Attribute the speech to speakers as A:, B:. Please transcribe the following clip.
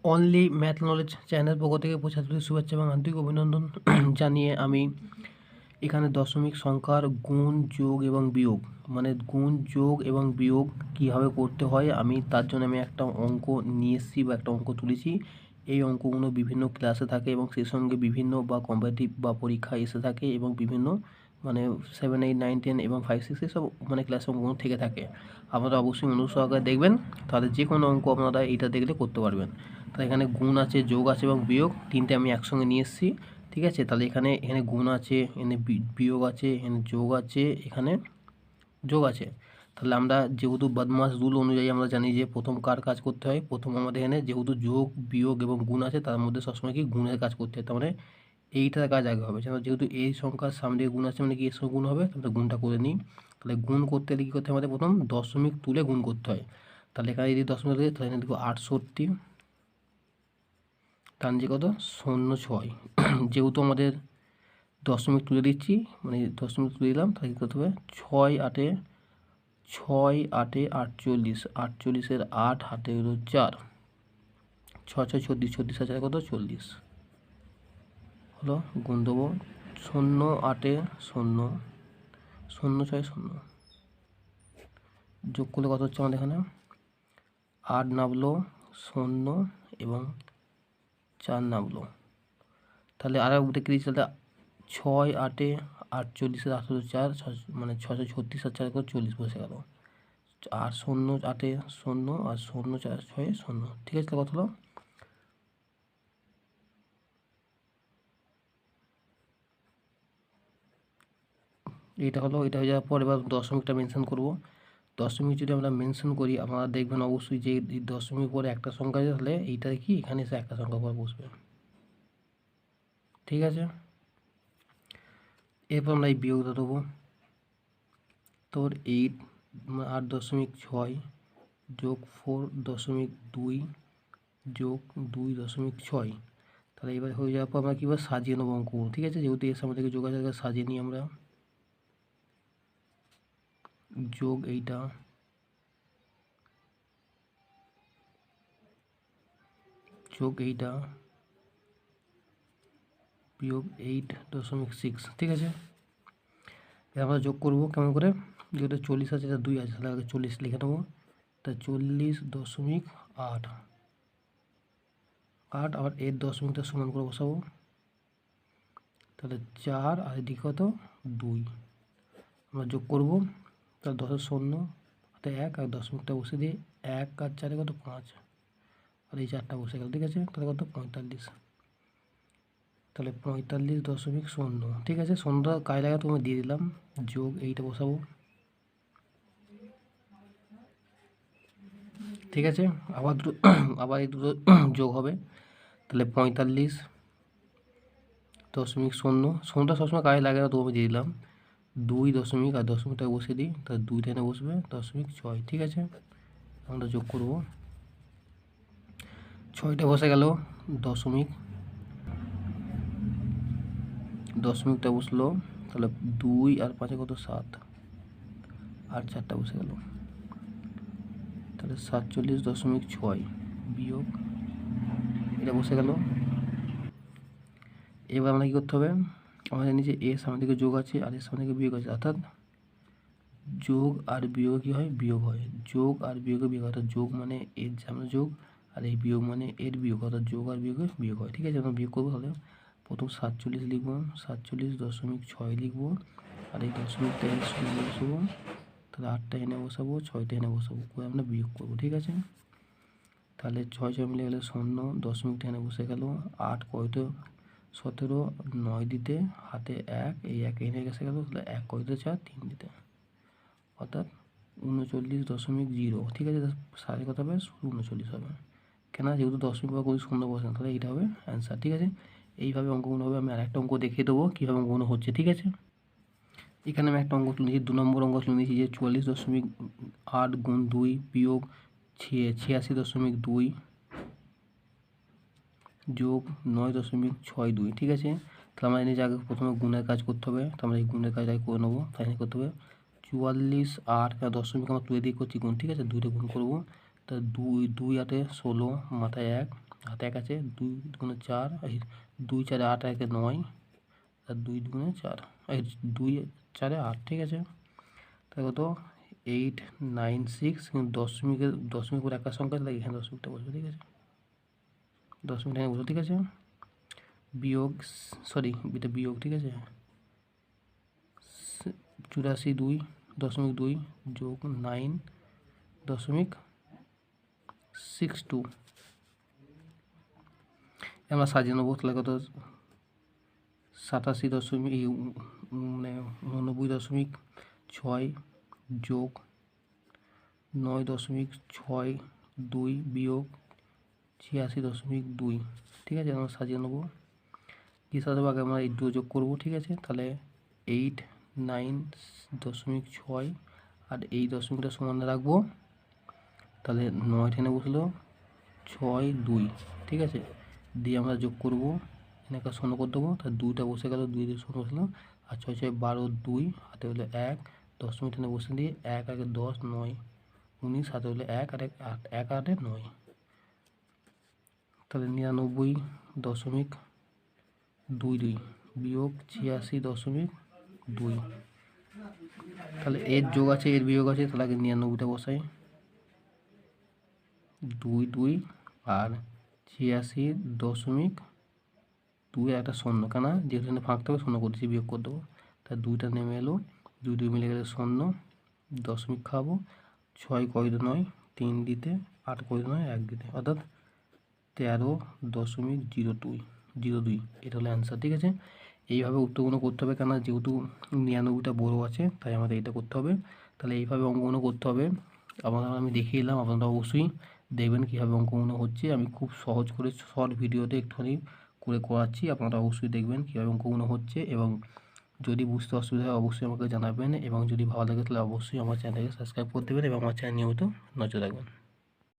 A: Only math knowledge channel পক্ষ থেকে ছাত্রদের শুভেচ্ছা এবং আন্তরিক অভিনন্দন জানিয়ে আমি এখানে দশমিক সংখ্যার গুণ যোগ এবং বিয়োগ মানে গুণ যোগ এবং বিয়োগ কীভাবে করতে হয় আমি তার জন্য আমি একটা অঙ্ক নিয়ে এসেছি বা একটা অঙ্ক তুলেছি। এই অঙ্কগুলো বিভিন্ন ক্লাসে থাকে এবং সেই সঙ্গে বিভিন্ন বা কম্পিটিটিভ বা পরীক্ষা এসে থাকে এবং বিভিন্ন মানে 7, 8, 9, 10 এবং 5, 6 এসব মানে ক্লাস অঙ্কগুলো থেকে থাকে। আপনারা অবশ্যই মনোযোগ সহকারে দেখবেন, তাহলে যে কোনো অঙ্ক আপনারা এইটা দেখলে করতে পারবেন। তো এখানে গুণ আছে, যোগ আছে এবং বিয়োগ তিনটে আমি একসঙ্গে নিয়ে এসেছি। ঠিক আছে, তাহলে এখানে গুণ আছে, এখানে বিয়োগ আছে, এখানে যোগ আছে, এখানে যোগ আছে। তাহলে আমরা যেহেতু বদমাস রুল অনুযায়ী আমরা জানি যে প্রথম কার কাজ করতে হয়, প্রথম আমাদের এখানে যেহেতু যোগ বিয়োগ এবং গুণ আছে তার মধ্যে সবসময় কি গুণের কাজ করতে হয়। তার মানে এইটার কাজ আগে হবে, যেহেতু এই সংখ্যার সামনে গুণ আছে মানে কি এর সঙ্গে গুণ হবে, তাহলে গুণটা করে নিই। তাহলে গুণ করতে হলে কী করতে হয়, আমাদের প্রথম দশমিক তুলে গুণ করতে হয়। তাহলে এখানে যদি দশমিক তুলে তাহলে এখানে দেখো 68 টানছি কত 06। যেহেতু আমাদের দশমিক তুলে দিচ্ছি মানে দশমিক তুলে দিলাম, তাহলে কী করতে হবে 6 8 48, 48-এর 8 হাতে হলো 4, 6 6 36, 36 আছে কত 40 হলো। গুণ দেবো 0 8 0 0 6 0, যোগ করলে কত হচ্ছে আমাদের এখানে 8 নামলো 0 এবং 4 নামলো। তাহলে আর দেখে দিচ্ছি, তাহলে 6 8 48-এর 8 হলো 4, মানে 636 আর 4 করে 40 বসে গেল। আর 0 8 0 আর 0 4 6 0। ঠিক আছে, কত হলো এটা হলো। এটা হয়ে যাওয়ার পর এবার দশমিকটা মেনশন করব। দশমিক যদি আমরা মেনশন করি আপনারা দেখবেন অবশ্যই যে এই দশমিক পরে একটা সংখ্যা আছে, তাহলে এইটা কি এখানে এসে একটা সংখ্যা পর বসবে। ঠিক আছে, এরপর আমরা এই বিয়োগটা দেবো। তোর 8.6 যোগ 4.2 যোগ 2.6। তাহলে এবার হয়ে যাওয়ার পর আমরা কীভাবে সাজিয়ে নেবো অঙ্কগুলো। ঠিক আছে, যেহেতু এর সামনে থেকে যোগাযোগ সাজিয়ে নিই আমরা। যোগ এইটা যোগ এইটা বিয়োগ 8.6। ঠিক আছে, আমরা যোগ করবো কেমন করে, যেটা 40 আছে এটা 2 আছে, তাহলে আগে 40 লিখে নেবো। তা 40.8 আবার এর দশমিকটা সমান করে বসাবো। তাহলে 4 আর এদিকে কত 2 আমরা যোগ করবো। তাহলে 10 0 হাতে 1 আর দশমিকটা বসে দিয়ে 1 আর 4 কত 5 আর এই 4টা বসে গেল। ঠিক আছে, তাহলে কত 45। তাহলে 45.0। ঠিক আছে, সন্ধ্যা কাজ লাগা তুমি দিয়ে দিলাম। যোগ এইটা বসাবো। ঠিক আছে, আবার এই দুটো যোগ হবে। তাহলে 45.0 সবসময় কাজে লাগে না, তো আমি দিয়ে দিলাম 2 দশমিক আর দশমিকটা বসিয়ে দিই, তাহলে 2 এনে বসবে 0.6। ঠিক আছে, আমরা যোগ করব। 6টা বসে গেল, দশমিকটা বসলো। তাহলে 2 আর 5 কত 7 আর 4টা বসে গেল। তাহলে 47.6 বিয়োগ এটা বসে গেল। এবার আমরা কী করতে হবে, আমরা জানি যে এর সামনে দিকে যোগ আছে আর এর সামনে দিকে বিয়োগ আছে, অর্থাৎ যোগ আর বিয়োগ কী হয়, বিয়োগ হয়। যোগ আর বিয়োগে বিয়োগ, অর্থাৎ যোগ মানে এর সামনে যোগ আর এই বিয়োগ মানে এর বিয়োগ, অর্থাৎ যোগ আর বিয়োগে বিয়োগ হয়। ঠিক আছে, আমরা বিয়োগ করবো। তাহলে প্রথম 47 লিখবো, 47.6 লিখবো আর এই দশমিকটা এনে শূন্য বসাবো। তাহলে 8টা এনে বসাবো, 6টা এনে বসাবো, করে আমরা বিয়োগ করবো। ঠিক আছে, তাহলে 6 6 মিলে গেলে 0, দশমিকটা এনে বসে গেল। 8 কয়তো 17, 9 দিতে হাতে 1, এই 1 এনে গেছে গেল। তাহলে 1 কয়তো 4, 3 দিতে, অর্থাৎ 39.0। ঠিক আছে, সাড়ে কত হবে 39 হবে, কেন যেহেতু দশমিক বা কোনো শূন্য বসে না, তাহলে এইটা হবে অ্যান্সার। ঠিক আছে, এইভাবে অঙ্কগুলো হবে। আমি আরেকটা অঙ্ক দেখিয়ে দেবো কীভাবে অঙ্কগুলো হচ্ছে। ঠিক আছে, এখানে আমি একটা অঙ্ক তুলে নিয়েছি, 2 নম্বর অঙ্ক তুলে নিয়েছি যে 44.8 গুণ 2 বিয়োগ 86.2 যোগ 9.62। ঠিক আছে, তাহলে আমরা জানি যে আগে প্রথমে গুণের কাজ করতে হবে, তো আমরা এই গুণের কাজ আগে করে নেবো। তাই করতে হবে 44 8 দশমিক আমরা তুলে দিয়ে করছি গুণ। ঠিক আছে, 2টা গুণ করবো। তা 2 2 8 16 মাথায় 1 হাতে 1 আছে, 2 দুগুণে 4, 2 4 8 1 9, আর 2 দুগুণে 4, 2 4 8, ঠিক আছে। তাহলে কত 8 9 6, কিন্তু দশমিক পর একটা সংখ্যা, তাহলে এখানে দশমিকটা বসবে, ঠিক আছে, দশমিকটা এখানে বসবে, ঠিক আছে। বিয়োগ, সরি এটা বিয়োগ, ঠিক আছে, 84 2 দশমিক 2 যোগ 9.62, আমরা সাজিয়ে নেবো। তাহলে কত 87.89.6 যোগ 9.62 বিয়োগ 86.2, ঠিক আছে, আমরা সাজিয়ে নেবো। কি সাজাবো, আগে আমরা এই 2 যোগ করবো, ঠিক আছে। তাহলে 8 9.6 আর এই দশমিকটা সমান রাখবো, তাহলে 9 এখানে বসলো, 6 2, ঠিক আছে, দিয়ে আমরা যোগ করবো, এখানে একটা শূন্য করে দেবো, তাহলে 2টা বসে গেল, 2 দিয়ে শূন্য বসলো, আর 6 6 12 2, হাতে হলো 1, দশমিক এখানে বসে দিয়ে 1 আগে 10 9 19, হাতে হলো 1 আর 1 8 9, তাহলে 99.22 বিয়োগ 86.2, তাহলে এর যোগ আছে এর বিয়োগ আছে, তাহলে আগে 99টা বসাই, 2 2 আর 86.2 একটা শূন্য, কেন যেহেতু এখানে ফাঁক থাকবে শূন্য করতেছি, বিয়োগ করে দেবো, তার 2টা নেমে এলো, 2 2 মিলে গেলে শূন্য, দশমিক খাবো, 6 কয় 9 3 দিতে, 8 কয় 9 1 দিতে, অর্থাৎ 13.02, এটা হলো অ্যান্সার, ঠিক আছে। এইভাবে উত্তরগুলো করতে হবে, কেন যেহেতু 99টা বড় আছে, তাই আমাদের এটা করতে হবে। তাহলে এইভাবে অঙ্কগুলো করতে হবে, আমি দেখিয়ে দিলাম, আপনারা অবশ্যই দেখবেন কীভাবে অঙ্কগুলো হচ্ছে। আমি খুব সহজ করে শর্ট ভিডিওতে একটুখানি করে করাচ্ছি, আপনারা অবশ্যই দেখবেন কীভাবে অঙ্কগুলো হচ্ছে, এবং যদি বুঝতে অসুবিধা হয় অবশ্যই আমাকে জানাবেন, এবং যদি ভালো লাগে তাহলে অবশ্যই আমার চ্যানেলকে সাবস্ক্রাইব করে দেবেন এবং আমার চ্যানেল নিয়মিত নজর রাখবেন।